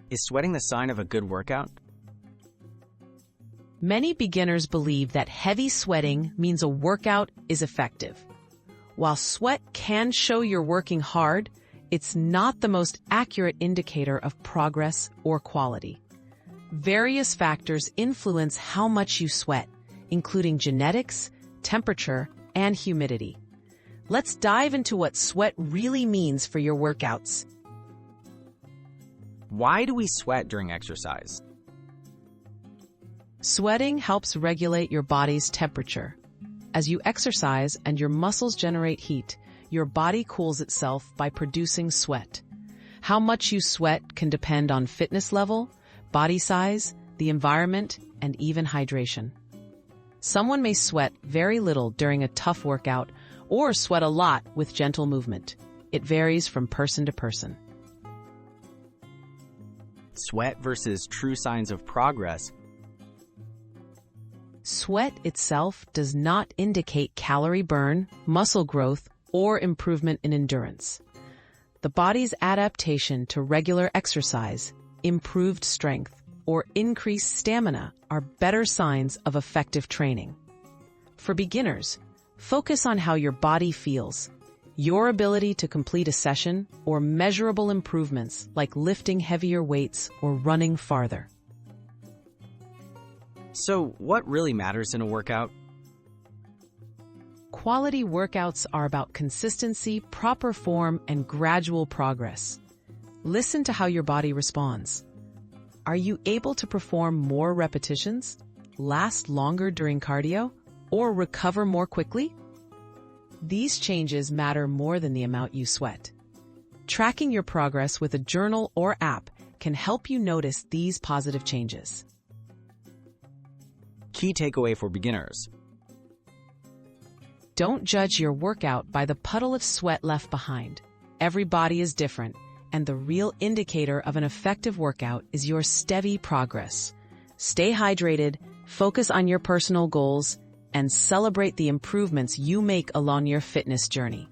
Is sweating the sign of a good workout? Many beginners believe that heavy sweating means a workout is effective. While sweat can show you're working hard, it's not the most accurate indicator of progress or quality. Various factors influence how much you sweat, including genetics, temperature, and humidity. Let's dive into what sweat really means for your workouts. Why do we sweat during exercise? Sweating helps regulate your body's temperature. As you exercise and your muscles generate heat, your body cools itself by producing sweat. How much you sweat can depend on fitness level, body size, the environment, and even hydration. Someone may sweat very little during a tough workout or sweat a lot with gentle movement. It varies from person to person. Sweat versus true signs of progress. Sweat itself does not indicate calorie burn, muscle growth, or improvement in endurance. The body's adaptation to regular exercise, improved strength, or increased stamina are better signs of effective training. For beginners, focus on how your body feels, your ability to complete a session, or measurable improvements like lifting heavier weights or running farther. So, what really matters in a workout? Quality workouts are about consistency, proper form, and gradual progress. Listen to how your body responds. Are you able to perform more repetitions, last longer during cardio, or recover more quickly? These changes matter more than the amount you sweat. Tracking your progress with a journal or app can help you notice these positive changes. Key takeaway for beginners. Don't judge your workout by the puddle of sweat left behind. Every body is different, and the real indicator of an effective workout is your steady progress. Stay hydrated, focus on your personal goals, and celebrate the improvements you make along your fitness journey.